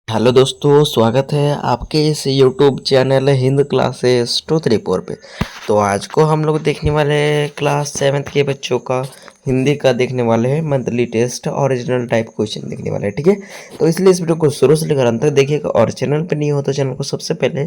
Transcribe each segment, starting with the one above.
Hello दोस्तों, स्वागत है आपके इस यूट्यूब चैनल हिंद क्लासेस 234 पे। तो आज को हम लोग देखने वाले हैं क्लास 7th के बच्चों का हिंदी का देखने वाले हैं monthly test original type question देखने वाले हैं। ठीक है, तो इसलिए इस वीडियो को शुरू से लेकर अंत तक देखिएगा। और चैनल पे नहीं हो तो चैनल को सबसे पहले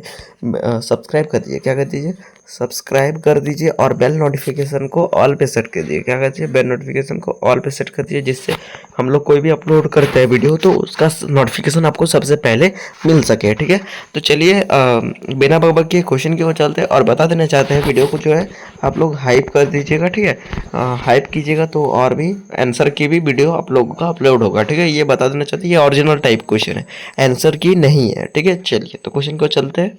सब्सक्राइब कर दीजिए। क्या कर दीजिए? सब्सक्राइब कर दीजिए और बेल नोटिफिकेशन को ऑल पे सेट कर दीजिए। क्या कर दीजिए? बेल नोटिफिकेशन को ऑल पे सेट कर दीजिए, जिससे हम लोग कोई भी अपलोड करते हैं वीडियो तो उसका नोटिफिकेशन आपको सबसे पहले मिल सके। ठीक है, तो चलिए बिना बकबक के क्वेश्चन की ओर चलते हैं। और बता देना चाहते हैं वीडियो को जो है आप लोग हाइप कर दीजिएगा। ठीक है, हाइप कीजिएगा तो और भी आंसर की भी वीडियो आप लोगों का अपलोड होगा। ठीक है, ये बता देना चाहते हैं ये ओरिजिनल टाइप क्वेश्चन है, आंसर की नहीं है। ठीक है, चलिए तो क्वेश्चन को चलते हैं।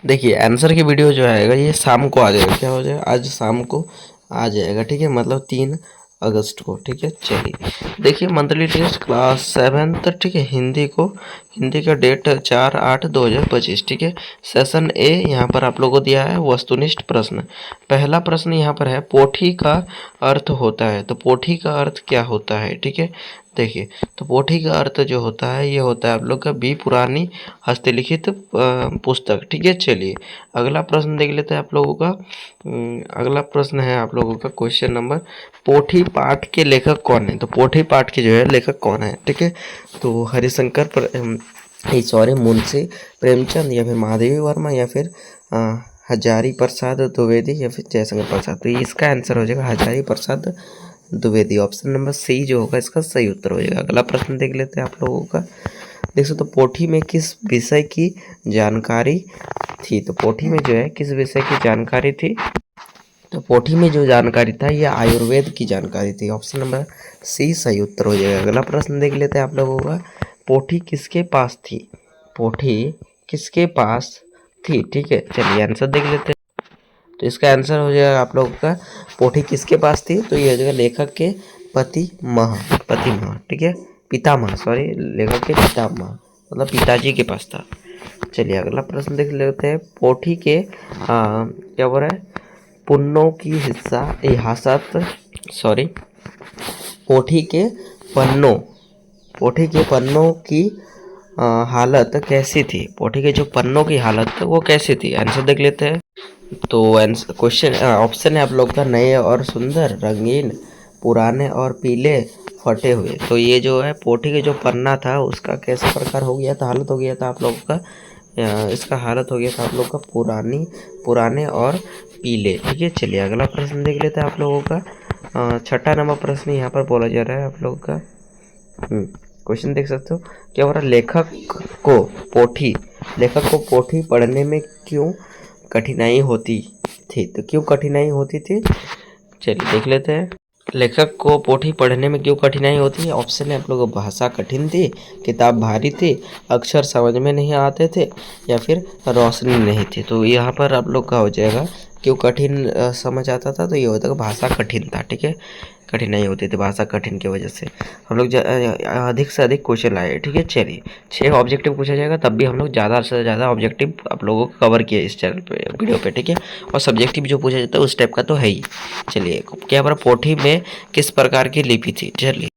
देखिए आंसर की वीडियो जो आएगा ये शाम को आ जाएगा। क्या हो जाएगा? आज शाम को आ जाएगा। ठीक है, मतलब 3 अगस्त को। ठीक है, चलिए देखिए मंथली टेस्ट क्लास 7th। ठीक है, हिंदी का डेट 4/8/2025। ठीक है, सेशन ए यहाँ पर आप लोगों को दिया है वस्तुनिष्ठ प्रश्न। पहला प्रश्न यहाँ पर है पोठी का अर्थ होता है। तो पोठी का अर्थ क्या होता है? ठीक है, देखिए तो पोथी का अर्थ जो होता है ये होता है आप लोग का बी पुरानी हस्तलिखित पुस्तक। ठीक है, चलिए अगला प्रश्न देख लेते हैं आप लोगों का। अगला प्रश्न है आप लोगों का क्वेश्चन नंबर, पोथी पाठ के लेखक कौन है? तो पोथी पाठ के जो है लेखक कौन है? ठीक है, तो मुंशी प्रेमचंद या फिर महादेवी वर्मा या फिर हजारी प्रसाद द्विवेदी या फिर जयशंकर प्रसाद। तो इसका आंसर हो जाएगा Hazari Prasad Dwivedi. Option number C जो होगा इसका सही उत्तर हो जाएगा। अगला प्रश्न देख लेते हैं आप लोगों का। देख सकते हो पोथी में किस विषय की जानकारी थी? तो पोथी में जो है किस विषय की जानकारी थी? तो पोथी में जो जानकारी था यह आयुर्वेद की जानकारी थी। ऑप्शन नंबर सी सही उत्तर हो जाएगा। अगला प्रश्न देख लेते हैं आप लोगों का। पोथी किसके पास थी? पोथी किसके पास थी? ठीक है, चलिए आंसर देख लेते हैं। तो इसका आंसर हो जाएगा आप लोगों का पोथी किसके पास थी? तो ये हो जाएगा लेखक के पितामह। ठीक है, पितामह, सॉरी, लेखक के पितामह मतलब पिताजी के पास था। चलिए अगला प्रश्न देख लेते हैं। पोथी के क्या बोल रहा है? पुन्नों की हिस्सा इहासत सॉरी पोथी के पन्नों पोथी के पन्नों की हालत कैसी थी? पोथी के जो पन्नों की हालत वो कैसी थी? आंसर देख लेते हैं। तो क्वेश्चन ऑप्शन है आप लोग का नए और सुंदर, रंगीन, पुराने और पीले, फटे हुए। तो ये जो है पोथी के जो पन्ना था उसका कैसे प्रकार हो गया था, हालत हो गया था आप लोगों का, इसका हालत हो गया था आप लोग का पुराने और पीले। ठीक है, चलिए अगला प्रश्न देख लेते हैं आप लोगों का। छठा नंबर प्रश्न यहाँ पर बोला जा रहा है आप लोगों का। क्वेश्चन देख सकते हो क्या हो रहा है? लेखक को पोथी पढ़ने में क्यों कठिनाई होती थी? तो क्यों कठिनाई होती थी? चलिए देख लेते हैं। लेखक को पोथी पढ़ने में क्यों कठिनाई होती है? ऑप्शन है आप लोगों को भाषा कठिन थी, किताब भारी थी, अक्षर समझ में नहीं आते थे या फिर रोशनी नहीं थी। तो यहाँ पर आप लोग का हो जाएगा क्यों कठिन समझ आता था? तो ये होता है भाषा कठिन था। ठीक है, कठिनाई होती थी भाषा कठिन की वजह से। हम लोग अधिक से अधिक क्वेश्चन लाए। ठीक है, चलिए 6 ऑब्जेक्टिव पूछा जाएगा, तब भी हम लोग ज़्यादा से ज़्यादा ऑब्जेक्टिव आप लोगों को कवर किए इस चैनल पे वीडियो पे। ठीक है, और सब्जेक्टिव जो पूछा जाता है उस टाइप का तो है ही। चलिए क्या हमारा पोथी में किस प्रकार की लिपि थी? चलिए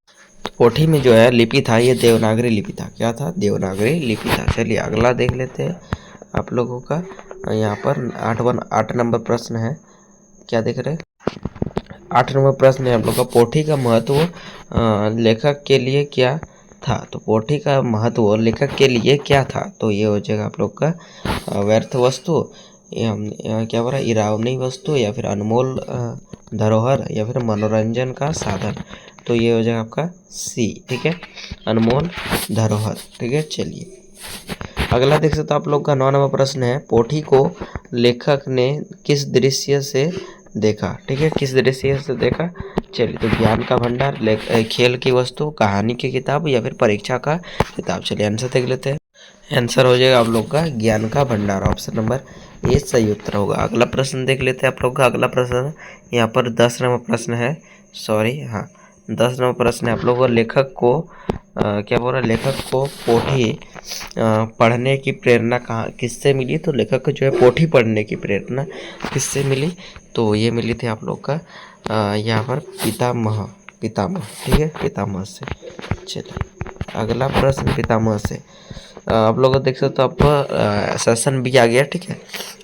पोथी में जो है लिपि था ये देवनागरी लिपि था। क्या था? देवनागरी लिपि था। चलिए अगला देख लेते हैं आप लोगों का। यहाँ पर 8 नंबर प्रश्न है। क्या देख रहे हैं? 8 नंबर प्रश्न है आप लोग का, पोथी का महत्व लेखक के लिए क्या था? तो पोथी का महत्व लेखक के लिए क्या था? तो ये हो जाएगा आप लोग का व्यर्थ वस्तु, क्या बोला, इरावनी वस्तु या फिर अनमोल धरोहर या फिर मनोरंजन का साधन। तो ये हो जाएगा आपका सी। ठीक है, अनमोल धरोहर। ठीक है, चलिए अगला देख सकते हो आप लोग का 9 नंबर प्रश्न है, पोथी को लेखक ने किस दृश्य से देखा? ठीक है, किस दृश्य से देखा? चलिए तो ज्ञान का भंडार, खेल की वस्तु, कहानी की किताब या फिर परीक्षा का किताब। चलिए आंसर देख लेते हैं। आंसर हो जाएगा आप लोग का ज्ञान का भंडार। ऑप्शन नंबर ए सही उत्तर होगा। अगला प्रश्न देख लेते हैं आप लोग का। अगला प्रश्न यहाँ पर 10 नंबर प्रश्न है, सॉरी हाँ 10 नंबर प्रश्न है आप लोगों को। लेखक को क्या बोल रहा है? लेखक को पोथी पढ़ने की प्रेरणा कहाँ किससे मिली? तो लेखक को जो है पोथी पढ़ने की प्रेरणा किससे मिली? तो ये मिली थी आप लोग का यहाँ पर पितामह। ठीक है, पितामह से। चलिए अगला प्रश्न पितामह से आप लोग देख सकते हो। आप सेशन भी आ गया, ठीक है।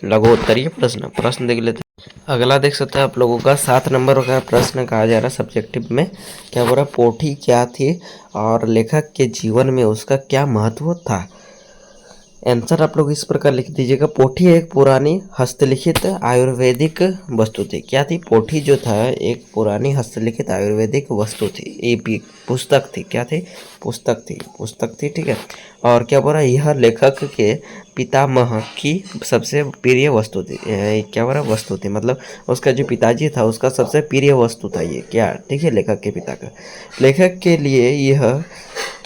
लघु उत्तरीय प्रश्न देख लेते हैं। अगला देख सकते हैं आप लोगों का 7 नंबर का प्रश्न कहा जा रहा है सब्जेक्टिव में। क्या बोला, पोथी क्या थी और लेखक के जीवन में उसका क्या महत्व था। आंसर आप लोग इस प्रकार लिख दीजिएगा। पोथी एक पुरानी हस्तलिखित आयुर्वेदिक वस्तु थी। क्या थी, पोथी जो था एक पुरानी हस्तलिखित आयुर्वेदिक वस्तु थी, ये पुस्तक थी। क्या थी, पुस्तक थी, ठीक है। और क्या बोला, यह लेखक के पितामह की सबसे प्रिय वस्तु थी। क्या बोला, वस्तु थी, मतलब उसका जो पिताजी था उसका सबसे प्रिय वस्तु था ये, क्या, ठीक है, लेखक के पिता का। लेखक के लिए यह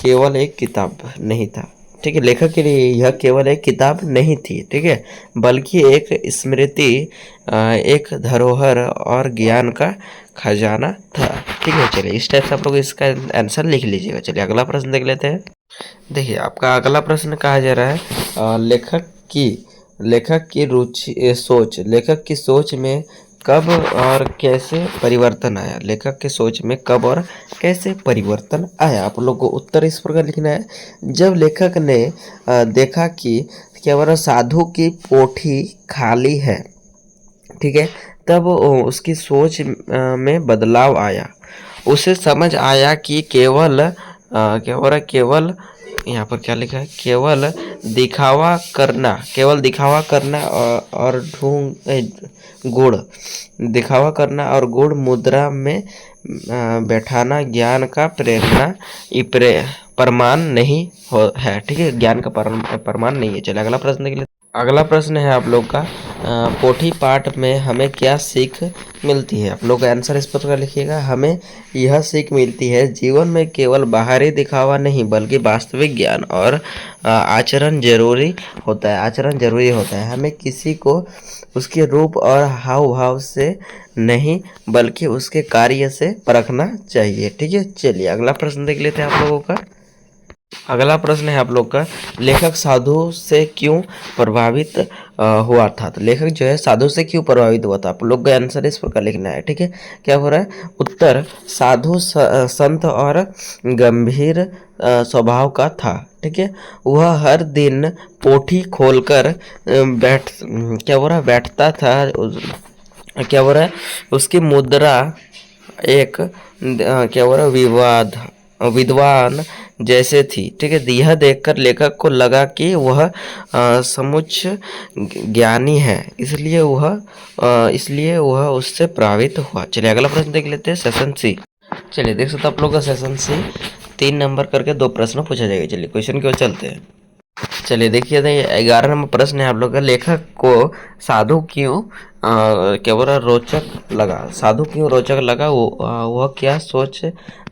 केवल एक किताब नहीं था, ठीक है। लेखक के लिए यह केवल एक किताब नहीं थी, ठीक है, बल्कि एक स्मृति, एक धरोहर और ज्ञान का खजाना था, ठीक है। चलिए इस टाइप से आप लोग इसका आंसर लिख लीजिएगा। चलिए अगला प्रश्न देख लेते हैं। देखिए आपका अगला प्रश्न कहा जा रहा है लेखक की रुचि सोच, लेखक की सोच में कब और कैसे परिवर्तन आया। लेखक के सोच में कब और कैसे परिवर्तन आया। आप लोग को उत्तर इस प्रकार लिखना है। जब लेखक ने देखा कि केवल साधु की पोथी खाली है, ठीक है, तब उसकी सोच में बदलाव आया। उसे समझ आया कि केवल यहाँ पर क्या लिखा है, केवल दिखावा करना और गुण मुद्रा में बैठाना ज्ञान का प्रमाण नहीं है, ठीक है, ज्ञान का प्रमाण नहीं है। चलिए अगला प्रश्न देख लेते हैं। अगला प्रश्न है आप लोग का, पोथी पाठ में हमें क्या सीख मिलती है। आप लोग आंसर इस प्रकार लिखिएगा। हमें यह सीख मिलती है, जीवन में केवल बाहरी दिखावा नहीं बल्कि वास्तविक ज्ञान और आचरण जरूरी होता है। हमें किसी को उसके रूप और हाव भाव से नहीं बल्कि उसके कार्य से परखना चाहिए, ठीक है। चलिए अगला प्रश्न देख लेते हैं आप लोगों का। अगला प्रश्न है आप लोग का, लेखक साधु से क्यों प्रभावित हुआ था। तो लेखक जो है साधु से क्यों प्रभावित हुआ था, आप लोग का आंसर इस प्रकार लिखना है, ठीक है। क्या हो रहा है, उत्तर साधु संत और गंभीर स्वभाव का था, ठीक है। वह हर दिन पोथी खोलकर बैठता था। क्या हो रहा है, उसकी मुद्रा एक विद्वान जैसे थी, ठीक है। यह देखकर लेखक को लगा कि वह समुच्च ज्ञानी है, इसलिए वह उससे प्रभावित हुआ। चलिए अगला प्रश्न देख लेते हैं, सेशन सी। चलिए देख सकते आप लोग का सेशन सी 3 नंबर करके 2 प्रश्न पूछा जाएगा। चलिए क्वेश्चन की ओर चलते हैं। चलिए देखिए 11 नंबर प्रश्न है आप लोग का, लेखक को साधु क्यों रोचक लगा, वह क्या सोच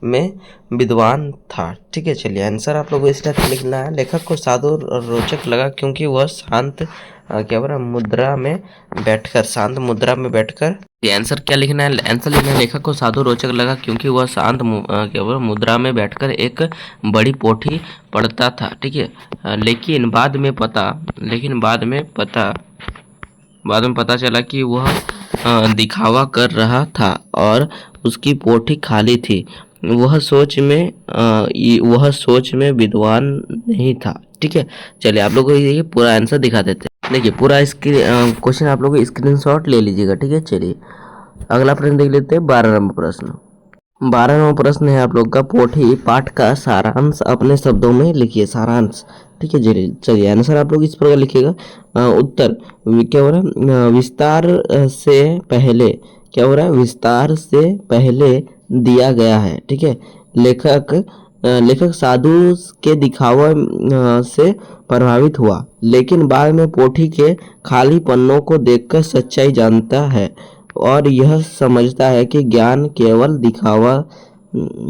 में विद्वान था, ठीक है। चलिए आंसर आप लोग को इस टाइप से लिखना है। लेखक को साधु रोचक लगा क्योंकि वह शांत मुद्रा में बैठकर ये आंसर क्या लिखना है, आंसर लिखना है, लेखक को साधु रोचक लगा क्योंकि वह शांत मुद्रा में बैठकर एक बड़ी पोथी पढ़ता था, ठीक है। लेकिन बाद में पता चला कि वह दिखावा कर रहा था और उसकी पोथी खाली थी। वह सोच में विद्वान नहीं था, ठीक है। चलिए आप लोगों को ये पूरा आंसर दिखा देते हैं। देखिए पूरा क्वेश्चन आप लोग स्क्रीनशॉट ले लीजिएगा, ठीक है। चलिए अगला प्रश्न देख लेते हैं, 12 नंबर प्रश्न। 12 नंबर प्रश्न है आप लोग का, पोथी पाठ का सारांश अपने शब्दों में लिखिए, सारांश, ठीक है। चलिए आंसर आप लोग इस प्रकार लिखिएगा। उत्तर क्या हो रहा है, विस्तार से पहले दिया गया है, ठीक है। लेखक साधु के दिखावा से प्रभावित हुआ, लेकिन बाद में पोथी के खाली पन्नों को देखकर सच्चाई जानता है और यह समझता है कि ज्ञान केवल दिखावा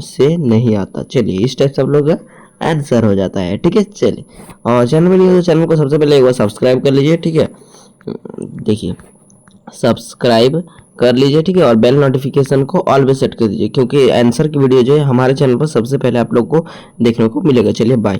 से नहीं आता। चलिए इस टाइप से आप लोग आंसर हो जाता है, ठीक है। चलिए और चैनल में नहीं हो तो चैनल को सबसे पहले एक बार सब्सक्राइब कर लीजिए, ठीक है। देखिए सब्सक्राइब कर लीजिए, ठीक है, और बेल नोटिफिकेशन को ऑल पे सेट कर दीजिए क्योंकि आंसर की वीडियो जो है हमारे चैनल पर सबसे पहले आप लोग को देखने को मिलेगा। चलिए बाय।